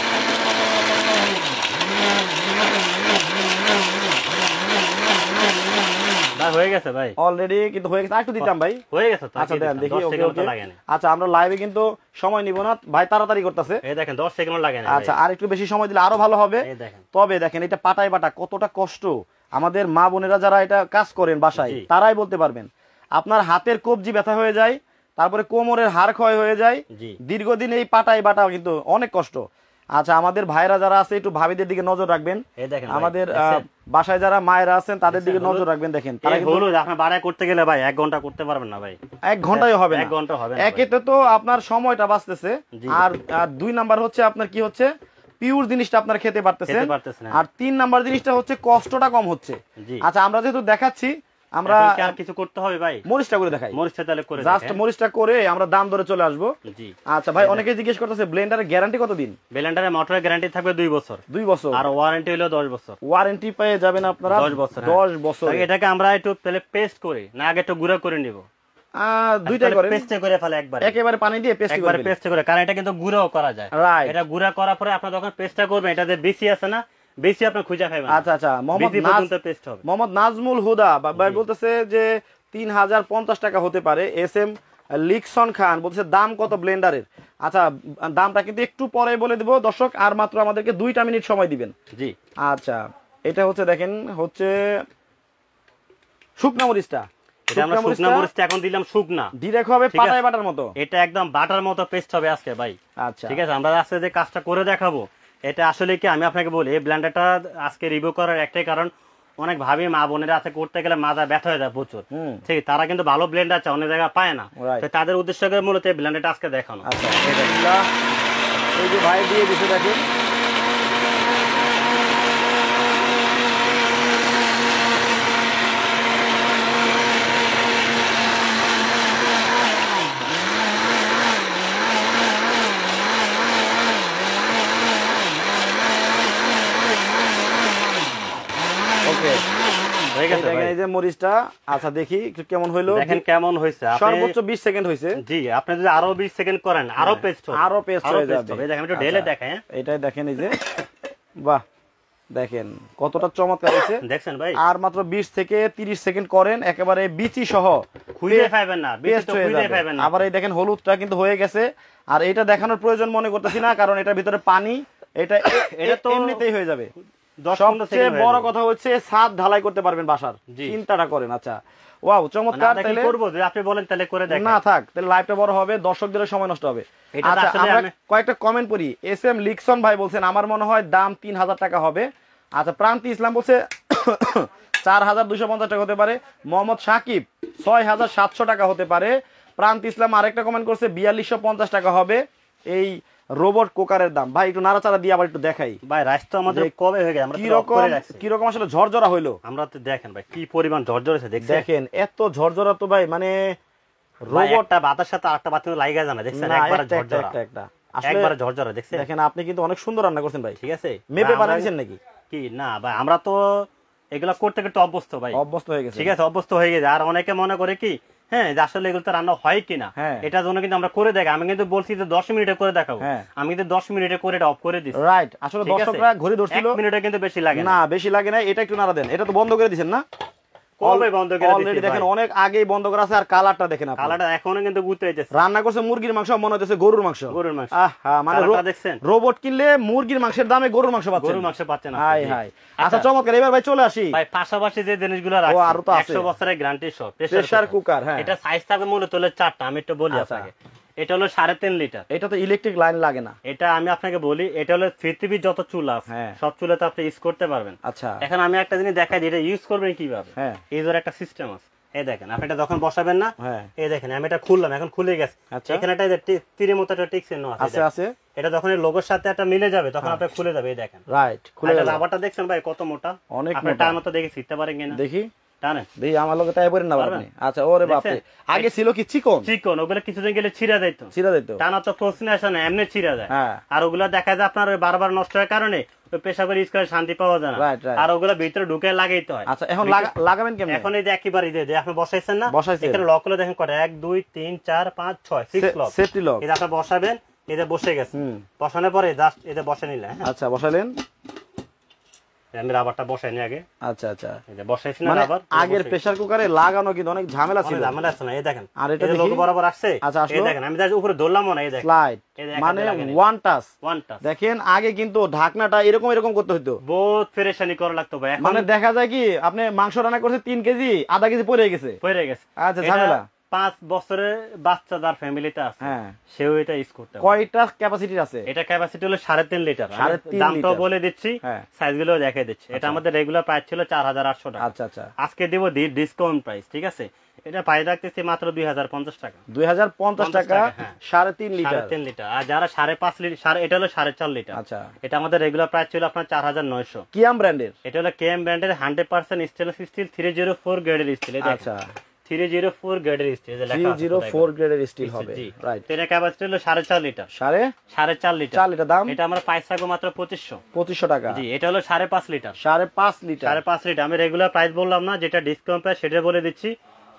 হয়ে গেছে ভাই অলরেডি কিন্তু হয়ে গেছে একটু দিতাম ভাই হয়ে গেছে আচ্ছা দেন দেখি ওকে আচ্ছা আমরা লাইভে কিন্তু সময় নিব না ভাই তাড়াতাড়ি করতেছে এই দেখেন 10 সেকেন্ড লাগে না আচ্ছা আর একটু বেশি সময় দিলে আরো ভালো হবে তবে দেখেন এটা পাটায় বাটা কতটা কষ্ট আমাদের মা বোনেরা যারা এটা কাজ করেন বাসায় তারাই বলতে পারবেন আপনার হাতের কবজি ব্যথা হয়ে যায় তারপরে কোমরের হাড় ক্ষয় হয়ে যায় দীর্ঘদিন এই পাটায় বাটা কিন্তু অনেক কষ্ট আচ্ছা আমাদের ভাইরা যারা আছে একটু ভাবিদের দিকে নজর রাখবেন আমাদের বাসায় যারা মায়েরা আছেন তাদের দিকে নজর রাখবেন দেখেন তারা কিন্তু আপনি বাড়ায় করতে গেলে ভাই 1 ঘন্টা করতে পারবেন না ভাই 1 ঘন্টায় হবে না 1 ঘন্টা হবে না একেতে তো আপনার সময়টা বাঁচতেছে আর 2 নাম্বার হচ্ছে আপনার কি হচ্ছে পিওর জিনিসটা আপনারা খেতে পারতেছেন আর 3 নাম্বার জিনিসটা হচ্ছে কষ্টটা কম হচ্ছে আচ্ছা আমরা যেহেতু দেখাচ্ছি আমরা আর কিছু করতে হবে ভাই মরিচটা করে দেখাই মরিচটা তাহলে করে জাস্ট মরিচটা করে আমরা দাম ধরে চলে আসব জি আচ্ছা ভাই অনেকেই জিজ্ঞেস করতেছে ব্লেন্ডারের গ্যারান্টি কতদিন ব্লেন্ডারের মোটরের গ্যারান্টি থাকবে 2 বছর আর ওয়ারেন্টি হলো 10 বছর ওয়ারেন্টি পেয়ে যাবেন আপনারা 10 বছর এটাকে আমরা একটু তাহলে পেস্ট করি না আগে একটু গুঁড়া করে নিব দুইটাই করেন পেস্ট করে ফেলে একবার একেবারে পানি দিয়ে পেস্ট করে কারণ এটা কিন্তু গুঁড়াও করা যায় এটা গুঁড়া করার পরে আপনি যখন পেস্টটা করবেন এটাতে বেশি আছে না বেশি আপনি খুঁজে পাবেন আচ্ছা মোহাম্মদ নাজমুল হুদা ভাই বলতেছে যে 3050 টাকা হতে পারে এসএম লিকসন খান বলতেছে দাম কত ব্লেন্ডারের আচ্ছা দামটা কিন্তু একটু পরে বলে দেব দর্শক আর মাত্র আমাদেরকে 2টা মিনিট সময় দিবেন জি আচ্ছা এটা হচ্ছে দেখেন হচ্ছে শুকনা মরিচটা এটা আমরা শুকনা মরিচটা এখন দিলাম শুকনা ডিরেক্ট হবে পাটায় বাটার মতো এটা একদম বাটার মতো পেস্ট হবে আজকে ভাই আচ্ছা ঠিক আছে আমরা আজকে যে কাজটা করে দেখাবো এটা আসলে কি আমি আপনাকে বলি, এই ব্লেন্ডারটা আজকে রিভিউ করার একটাই কারণ, অনেক ভাবি মা বোনেরা আছে করতে গেলে মাজা ব্যথা হয়ে যায় প্রচুর, ঠিক, তারা কিন্তু ভালো ব্লেন্ডার আছে অনেক জায়গায় পায় না, তো তাদের উদ্দেশ্য করে মূলত এই ব্লেন্ডারটা আজকে দেখানো। আচ্ছা, এই যে ভাই দিয়ে দিছে দেখেন, এই যে মরিচটা, আচ্ছা দেখি কেমন হইলো, দেখেন কেমন হইছে, সর্বোচ্চ 20 সেকেন্ড হইছে। জি, আপনি যদি আরো 20 সেকেন্ড করেন আরো পেস্ট হবে, আরো পেস্ট হয়ে যাবে। দেখেন একটু ঢেলে দেখাই, এটাই দেখেন, এই যে বাহ, দেখেন কতটা চমৎকার হইছে, দেখছেন ভাই। আর মাত্র 20 থেকে 30 সেকেন্ড করেন, একেবারে বিচি সহ খুঁজে পাবেন না, বিচি তো খুঁজে পাবেন না। আবার এই দেখেন হলুদটা কিন্তু হয়ে গেছে, আর এটা দেখানোর প্রয়োজন মনে করতেছি না, কারণ এটার ভিতরে পানি, এটা তো এমনিতেই হয়ে যাবে। সবচেয়ে বড় কথা হচ্ছে ছাদ ঢালাই করতে পারবেন বাসার, চিন্তাটা করেন। আচ্ছা, ওয়াও, চমৎকার। তাহলে করব, যদি আপনি বলেন তাহলে করে দেখেন। না থাক, তাহলে লাইভটা বড় হবে, দর্শকদের সময় নষ্ট হবে। আচ্ছা, আমরা কয়েকটা কমেন্ট পড়ি। এস এম লিকসন ভাই বলছেন আমার মনে হয় দাম 3000 টাকা হবে। আচ্ছা, প্রান্তি ইসলাম বলছে 4250 টাকা হতে পারে। মোহাম্মদ সাকিব 6700 টাকা হতে পারে। প্রান্তি ইসলাম আরেকটা কমেন্ট করছে 4250 টাকা হবে এই রোবট কুকারের দাম। ভাই একটু নাড়াচাড়া দিয়ে আবার একটু দেখাই ভাই, রাইস তো আমাদের কবে হয়ে গেছে, আমরা কি রকম আসলে ঝরঝরা হইলো, আমরা তো দেখেন ভাই কি পরিমাণ ঝরঝর হয়েছে, দেখেন এত ঝরঝরা তো ভাই, মানে রোবটটা বাতার সাথে আরেকটা বাতাস লাগা যায় না, দেখছেন একবার ঝরঝরা, একটা একবার ঝরঝরা, দেখছেন। দেখেন আপনি কিন্তু অনেক সুন্দর রান্না করছেন ভাই, ঠিক আছে, মেপে বানাইছেন নাকি? কি না ভাই, আমরা তো এগুলা করতে করতে অভ্যস্ত ভাই, অভ্যস্ত হয়ে গেছে, ঠিক আছে, অভ্যস্ত হয়ে গেছে। আর অনেকে মনে করে কি, হ্যাঁ, যে আসলে এগুলো তো রান্না হয় কিনা, এটার জন্য কিন্তু আমরা করে দেখাই। আমি কিন্তু বলছি যে 10 মিনিটে করে দেখাবো, আমি কিন্তু 10 মিনিটে করে এটা অফ করে দিচ্ছি, রাইট। আসলে দর্শকরা ঘড়ি ধরছিল, 1 মিনিটে কিন্তু বেশি লাগে না, বেশি লাগে না। এটা একটু নাড়া দেন, এটা তো বন্ধ করে দিয়েছেন না? কবে বন্ধ করে দিয়েছি? অলরেডি দেখেন অনেক আগেই বন্ধ করা আছে। আর কালারটা দেখেন, আপনি কালারটা এখনো কিন্তু গুতে যাচ্ছে। রান্না করছে মুরগির মাংস, মনে হচ্ছে গরুর মাংস। গরুর মাংস, আহা, মানে দেখছেন, রোবট কিনলে মুরগির মাংসের দামে গরুর মাংস পাচ্ছেন, গরুর মাংস পাচ্ছেন। High high. আচ্ছা, চমৎকার। এবার ভাই চলে আসি ভাই, পাশাপাশি যে জিনিসগুলো রাখছি, 100 বছরের গ্যারান্টি সহ প্রেসার কুকার। হ্যাঁ, এটা সাইজ থাকবে মূলত হলো 4টা। আমি একটু বলি আপনাকে, এটা হলো 3.5 লিটার। এটা তো ইলেকট্রিক লাইন লাগে না। এটা আমি আপনাকে বলি, এটা হলো পৃথিবীর যত চুলা আছে সব চুলাতে আপনি ইউজ করতে পারবেন। আচ্ছা, এখন আমি একটা জিনিস দেখাই, এটা ইউজ করবেন কিভাবে। এই ধর একটা সিস্টেম আছে, এই দেখেন, আপনি এটা যখন বসাবেন না, এই দেখেন আমি এটা খুললাম, এখন খুলে গেছে। এখানে একটা তীরের মতো একটা টিক চিহ্ন আছে, এটা যখন এই লোগোর সাথে একটা মিলে যাবে তখন আপনি খুলে যাবে। এই দেখেন, রাইট, খুলে গেল। রাবারটা দেখছেন ভাই কত মোটা, অনেক মোটা। আপনি টানো তো দেখি শিখতে পারেন কিনা, দেখি টানেন, দেখি আমার লগে তাই পারেন না আপনি। আচ্ছা, ওরে বাপ রে, আগে ছিল কি চিকন চিকন, ওগুলা কিছুদিন গেলে ছিঁড়া যাইতো, টানা তো প্রশ্ন আসে না, এমনি ছিঁড়া যায়। আর ওগুলা দেখা যায় আপনার বারবার নষ্ট হওয়ার কারণে পেশা করে ইউজ করে শান্তি পাওয়া যায় না, আর ওগুলা ভিতরে ঢুকে লাগাইতে হয়। আচ্ছা, এখন লাগাবেন কেমন? এখন এই যে একেবারে যে আপনি বসাইছেন না, এখানে লক হলো, দেখেন কত 1 2 3 4 5 6 6 লক, সেফটি লক। এটা আপনি বসাবেন, এটা বসে গেছে, বসানোর পরে জাস্ট এটা বসে নিলেন। আচ্ছা, বসালেন, আমি রাবারটা বসাই নি আগে। আচ্ছা আচ্ছা, এটা বসাইছি না রাবার। আগের প্রেসার কুকারে লাগানো কিন্তু অনেক ঝামেলা ছিল, ঝামেলা আছে না। এই দেখেন, আর এটা লোগো বরাবর আসছে। আচ্ছা, এই দেখেন আমি জাস্ট উপরে ধরলাম না, এই দেখেন স্লাইড, মানে ওয়ান টাচ। দেখেন আগে কিন্তু ঢাকনাটা এরকম এরকম করতে হতো, বহুত পেরেশানি করা লাগতো ভাই। মানে দেখা যায় কি আপনি মাংস রান্না করতে 3 কেজি, আধা কেজি পড়ে গেছে। আচ্ছা, ঝামেলা। 5 বছরের বাচ্চা যার ফ্যামিলিতে আছে, সেও এটা ইউজ করতে পারে। কয়টা ক্যাপাসিটি আছে? এটা ক্যাপাসিটি হলো 3.5 লিটার। দামটাও বলে দিচ্ছি, সাইজগুলো দেখাই দিচ্ছি। এটা আমাদের রেগুলার প্রাইস ছিল 4800 টাকা। আচ্ছা আচ্ছা, আজকে দেব ডিসকাউন্ট প্রাইস, ঠিক আছে? এটা প্রাইস রাখতেছি মাত্র 2050 টাকা। 2050 টাকা 3.5 লিটার। 3.5 লিটার। আর যারা 5.5 লিটার, এটা হলো 4.5 লিটার। আচ্ছা, এটা আমাদের রেগুলার প্রাইস ছিল আপনার 4900। কিয়াম ব্র্যান্ডের, এটা হলো কিয়াম ব্র্যান্ডের 100% স্টেনলেস স্টিল 304 গ্রেডের স্টিল। আচ্ছা, 304 গ্রেডের স্টিল, 304 গ্রেডের স্টিল হবে, রাইট। এটা ক্যাপাসিটি হলো 4.5 লিটার। 4.5 লিটার। 4 লিটার দাম, এটা আমরা প্রাইস রাখবো মাত্র 2500 টাকা। জি, এটা হলো 5.5 লিটার। 5.5 লিটার। 5.5 লিটার আমি রেগুলার প্রাইস বললাম না, যেটা ডিসকাউন্ট প্রাইস সেটা বলে দিচ্ছি।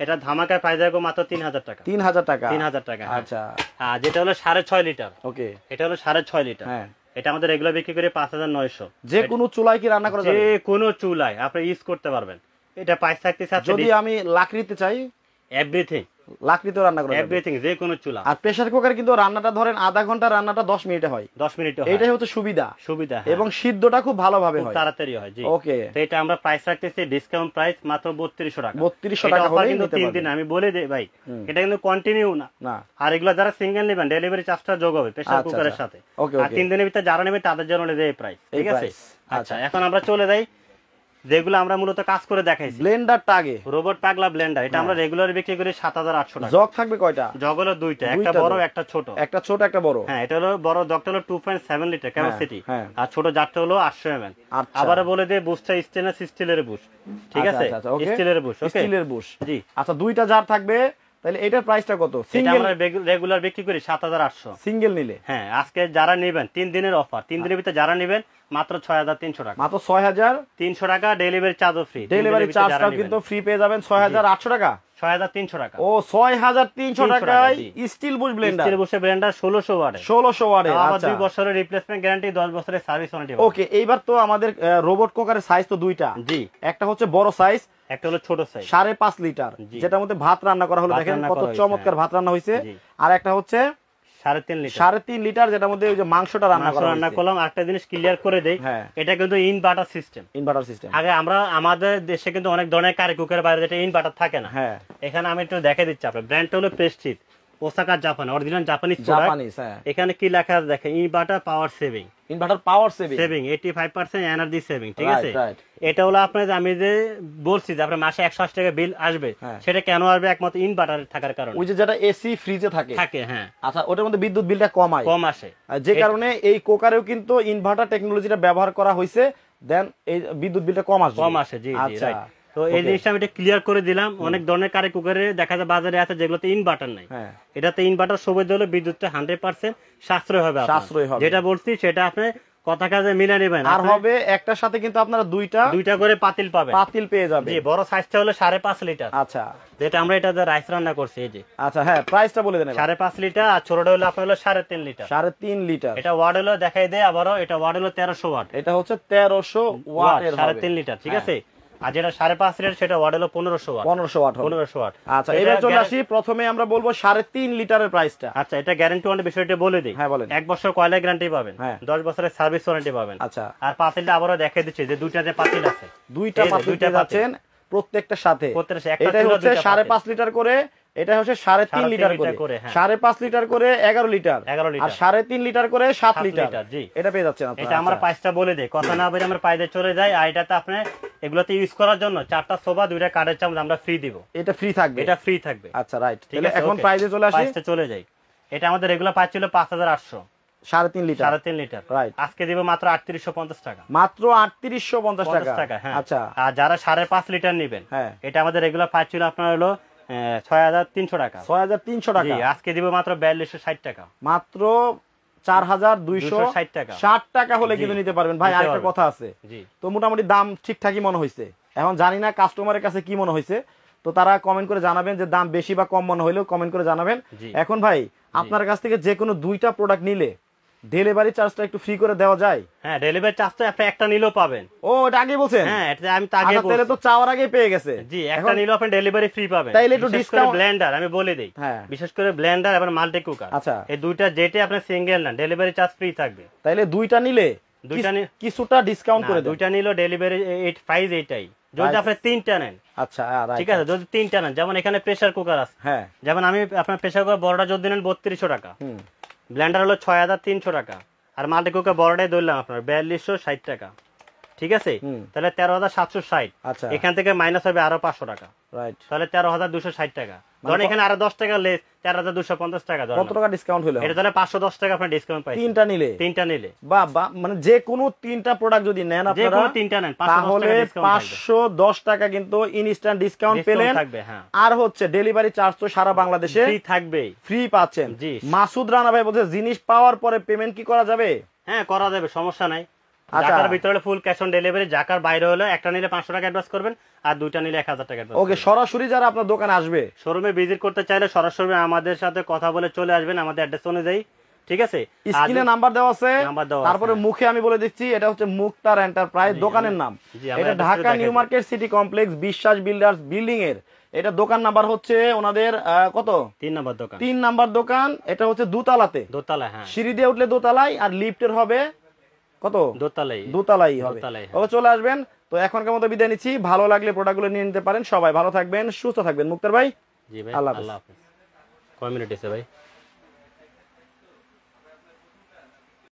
এটা ধামাকার প্রাইস রাখবো মাত্র 3000 টাকা। 3000 টাকা। 3000 টাকা। আচ্ছা, আর যেটা হলো 6.5 লিটার। ওকে, এটা হলো 6.5 লিটার। হ্যাঁ, এটা আমাদের রেগুলার বিক্রি করে 5900। যে কোনো চুলায় কি রান্না করা যাবে? যে কোনো চুলায় আপনি ইউজ করতে পারবেন। এটা প্রাইস থাকতেছে, যদি আমি লাকড়িতে চাই, এভরিথিং লাকড়িতে রান্না করা যাবে এভরিথিং, যে কোনো চুলা। আর প্রেসার কুকারে কিন্তু রান্নাটা ধরেন আধা ঘন্টা, রান্নাটা 10 মিনিটে হয়। 10 মিনিটে হয়, এটাই হচ্ছে সুবিধা। হ্যাঁ। এবং সিদ্ধটা খুব ভালোভাবে হয়, তাড়াতাড়ি হয়। জি ওকে। তো এটা আমরা প্রাইস রাখতেছি ডিসকাউন্ট প্রাইস মাত্র 3200 টাকা। 3200 টাকা হলে হলে কিন্তু নিতে 3 পারবেন। দিন আমি বলে দেই ভাই, এটা কিন্তু কন্টিনিউ না। আর এগুলা যারা সিঙ্গেল নেবেন ডেলিভারি চার্জটা যোগ হবে প্রেসার কুকারের সাথে। আর 3 দিনের ভিতরে যারা নেবে তাদের জন্য এই প্রাইস, ঠিক আছে? আচ্ছা, এখন আমরা চলে যাই যেগুলো আমরা মূলত কাজ করে দেখাইছি। ব্লেন্ডারটা আগে, রোবট পাগলা ব্লেন্ডার, এটা আমরা রেগুলার বিক্রি করি 7800 টাকা। জগ থাকবে কয়টা? জগ হলো দুইটা, একটা বড় একটা ছোট। একটা ছোট একটা বড়, হ্যাঁ। এটা হলো বড় জগটা হলো 2.7 লিটার ক্যাপাসিটি, আর ছোট জারটা হলো 800 ml। আবার বলে দেই বুশটা স্টেনলেস স্টিলের বুশ, ঠিক আছে? স্টিলের বুশ, ওকে, স্টিলের বুশ। জি আচ্ছা, দুইটা জার থাকবে। তাহলে এটার প্রাইসটা কত? এটা আমরা রেগুলার বিক্রি করি 7800 সিঙ্গেল নিলে। হ্যাঁ, আজকে যারা নেবেন 3 দিনের অফার, 3 দিনের ভিতরে যারা নেবেন মাত্র 6300 টাকা, মাত্র 6300 টাকা। ডেলিভারি চার্জও ফ্রি, ডেলিভারি চার্জটাও কিন্তু ফ্রি পেয়ে যাবেন। 6800 টাকা, 6300 টাকা। ও 6300 টাকায় still Bush Blender, still Bush Blender 1600 ওয়াটের, 1600 ওয়াটের। আচ্ছা, 2 বছরের রিপ্লেসমেন্ট গ্যারান্টি, 10 বছরের সার্ভিস ওয়ারেন্টি। ওকে, এইবার তো আমাদের রোবট কুকারের সাইজ তো দুইটা। জি, একটা হচ্ছে বড় সাইজ, একটা হলো ছোট সাইজ 5.5 লিটার, যেটার মধ্যে ভাত রান্না করা হলো। দেখেন কত চমৎকার ভাত রান্না হয়েছে। আর একটা হচ্ছে 3.5 লিটার, যেটার মধ্যে ওই যে মাংসটা রান্না করলাম। একটা জিনিস ক্লিয়ার করে দেই, এটা কিন্তু ইনভার্টার সিস্টেম। আগে আমরা আমাদের দেশে কিন্তু অনেক ধরনের কারি কুকারের বাইরে যেটা ইনভার্টার থাকে না। এখানে আমি একটু দেখে দিচ্ছি আপনার, ব্র্যান্ডটা হলো Prestige, Osaka Japan, original Japanese product. এখানে কি লেখা আছে দেখেন, inverter power saving, 85% energy saving, ঠিক আছে? এটা হলো আপনার, আমি যে বলছি যে আপনার মাসে 180 টাকা বিল আসবে, সেটা কেন আসবে? একমাত্র ইনভার্টার থাকার কারণে। ওই যে যেটা এসি ফ্রিজে থাকে, হ্যাঁ। আচ্ছা, ওটার মধ্যে বিদ্যুৎ বিলটা কম আসে, যে কারণে এই কুকারেও কিন্তু ইনভার্টার টেকনোলজিটা ব্যবহার করা হয়েছে, দেন এই বিদ্যুৎ বিলটা কম আসে। জি, আচ্ছা। তো এই জিনিসটা আমি এটা ক্লিয়ার করে দিলাম। অনেক ধরনের কারি কুকারে দেখা যায় বাজারে আছে যেগুলোতে ইনভার্টার নাই, এটাতে ইনভার্টার সুবিধা হলো বিদ্যুৎটা 100% সাশ্রয় হবে। যেটা বলছি সেটা আপনি কথা কাজে মিলে নেবেন। আর হবে একটার সাথে কিন্তু আপনারা দুইটা করে পাতিল পেয়ে যাবেন। জি, বড় সাইজটা হলো 5.5 লিটার। আচ্ছা, যেটা আমরা এটা রাইস রান্না করছি, এই যে। আচ্ছা, হ্যাঁ, প্রাইসটা বলে দেন। 5.5 লিটার, আর ছোটটা হলো আপনার হলো 3.5 লিটার। 3.5 লিটার। এটা ওয়াট হলো দেখাই দেয় আবারও, এটা ওয়াট হলো 1300 ওয়াট। এটা হচ্ছে 1300 ওয়াটের 3.5 লিটার, ঠিক আছে? আর যেটা 5.5 লিটার সেটা ওয়াট হলো 1500 ওয়াট। 1500 ওয়াট। আচ্ছা, এবার চলে আসি, প্রথমে আমরা বলবো 3.5 লিটারের প্রাইসটা। আচ্ছা, এটা গ্যারান্টি ওয়ারেন্টি বিষয়টা বলে দিই। হ্যাঁ, বলেন। 1 বছর কয়লা গ্যারান্টি পাবেন, 10 বছরের সার্ভিস ওয়ারেন্টি পাবেন। আচ্ছা, আর পাতিলটা আবারও দেখাই দিচ্ছি যে দুইটা যে পাতিল আছে, দুইটা পাতিল পাচ্ছেন প্রত্যেকটার সাথে। এটা হচ্ছে 5.5 লিটার করে, এটা হচ্ছে 3.5 লিটার করে, 5.5 লিটার করে 11 লিটার, আর 3.5 লিটার করে 7 লিটার। জি, এটা পেয়ে যাচ্ছেন আপনারা। এটা আমরা প্রাইসটা বলে দেই, কথা না বলে আমরা প্রাইসে চলে যাই। আর এটাতে আপনি এগুলোতে ইউজ করার জন্য 4টা সোফা, 2টা কাঠের চামচ আমরা ফ্রি দিব। এটা ফ্রি থাকবে, এটা ফ্রি থাকবে। আচ্ছা, রাইট। তাহলে এখন প্রাইসে চলে আসি, প্রাইসে চলে যাই। এটা আমাদের রেগুলার প্রাইস ছিল 5800, 3.5 লিটার, রাইট। আজকে দিব মাত্র 3850 টাকা, মাত্র 3850 টাকা। হ্যাঁ। আচ্ছা, আর যারা 5.5 লিটার নেবেন, এটা আমাদের রেগুলার প্রাইস ছিল আপনার হলো 6300 টাকা। 6300 টাকা, আজকে দিব মাত্র 4260 টাকা, মাত্র 4260 টাকা। 60 টাকা হলে কিন্তু নিতে পারবেন। ভাই, আরেকটা কথা আছে, তো মোটামুটি দাম ঠিকঠাকই মনে হয়েছে। এখন জানি না কাস্টমারের কাছে কি মনে হয়েছে, তো তারা কমেন্ট করে জানাবেন যে দাম বেশি বা কম মনে হইলেও কমেন্ট করে জানাবেন। এখন ভাই, আপনার কাছ থেকে যে কোনো 2টা প্রোডাক্ট নিলে ডেলিভারি চার্জটা একটু ফ্রি করে দেওয়া যায়? হ্যাঁ, ডেলিভারি চার্জ তো আপনি একটা নিলেও পাবেন। ও, এটা আগে বলছেন? হ্যাঁ, এটা আমি তো আগে বলছি। তাহলে তো চাওয়ার আগে পেয়ে গেছে। জি, একটা নিলেও আপনি ডেলিভারি ফ্রি পাবেন। তাইলে একটু ডিসকাউন্ট। ব্লেন্ডার আমি বলে দেই, বিশেষ করে ব্লেন্ডার এবং মাল্টি কুকার, আচ্ছা, এই দুইটা যেটা আপনি সিঙ্গেল না ডেলিভারি চার্জ ফ্রি থাকবে। তাইলে 2টা নিলে কিছুটা ডিসকাউন্ট করে দেন। 2টা নিলেও ডেলিভারি প্রাইস এইটাই, যদি আপনি 3টা নেন। আচ্ছা, ঠিক আছে, যদি 3টা নেন, যেমন এখানে প্রেসার কুকার আছে, যেমন আমি আপনার প্রেসার কুকার বড়টা যদি নেন 3200 টাকা, ব্লেন্ডার হলো 6300 টাকা, আর মাল্টি কুকার বড়টাই ধরলাম আপনার 4260 টাকা, ঠিক আছে? তাহলে 13760। আচ্ছা, এখান থেকে মাইনাস হবে আরো 500 টাকা, রাইট? তাহলে 13260 টাকা। ধরেন এখানে আরো 10 টাকা লেস, 4250 টাকা। কত টাকা ডিসকাউন্ট হলো? এটা তাহলে 510 টাকা আপনি ডিসকাউন্ট পাইছেন 3টা নিলে। বাহ, মানে যে কোনো 3টা প্রোডাক্ট যদি নেন আপনারা, যে কোনো 3টা নেন, তাহলে 510 টাকা কিন্তু ইনস্ট্যান্ট ডিসকাউন্ট পেলেন। আর হচ্ছে ডেলিভারি চার্জ তো সারা বাংলাদেশে ফ্রি থাকবে, ফ্রি পাচ্ছেন। মাসুদ রানা ভাই বলছে জিনিস পাওয়ার পরে পেমেন্ট কি করা যাবে? হ্যাঁ, করা যাবে, সমস্যা নাই। ঢাকার ভিতরে ফুল ক্যাশ অন ডেলিভারি, ঢাকার বাইরে হলে একটা নিলে 500 টাকা অ্যাডভান্স করবেন, আর 2টা নিলে 1000 টাকা অ্যাডভান্স। ওকে, সরাসরি যারা আপনার দোকানে আসবে, শোরুমে ভিজিট করতে চাইলে সরাসরি আমাদের সাথে কথা বলে চলে আসবেন আমাদের অ্যাড্রেস অনুযায়ী, ঠিক আছে? স্ক্রিনে নাম্বার দেওয়া আছে, তারপরে মুখে আমি বলে দিচ্ছি, এটা হচ্ছে মুক্তার এন্টারপ্রাইজ দোকানের নাম। এটা Dhaka new market city complex বিশ্বাস বিল্ডার্স বিল্ডিং এর এটা দোকান নাম্বার হচ্ছে ওনাদের কত 3 নম্বর দোকান 3 নাম্বার দোকান। এটা হচ্ছে দোতলাতে, দোতলায়, হ্যাঁ সিঁড়ি দিয়ে উঠলে দোতলায়, আর লিফটের হবে কত দোতলাই হবে। ওকে, চলে আসবেন। তো এখনকার মতো বিদায় নিচ্ছি, ভালো লাগলে প্রোডাক্টগুলো নিয়ে নিতে পারেন। সবাই ভালো থাকবেন, সুস্থ থাকবেন। মুক্তার ভাই, জি ভাই, আল্লাহ আল্লাহ হাফেজ। কয় মিনিট আছে ভাই?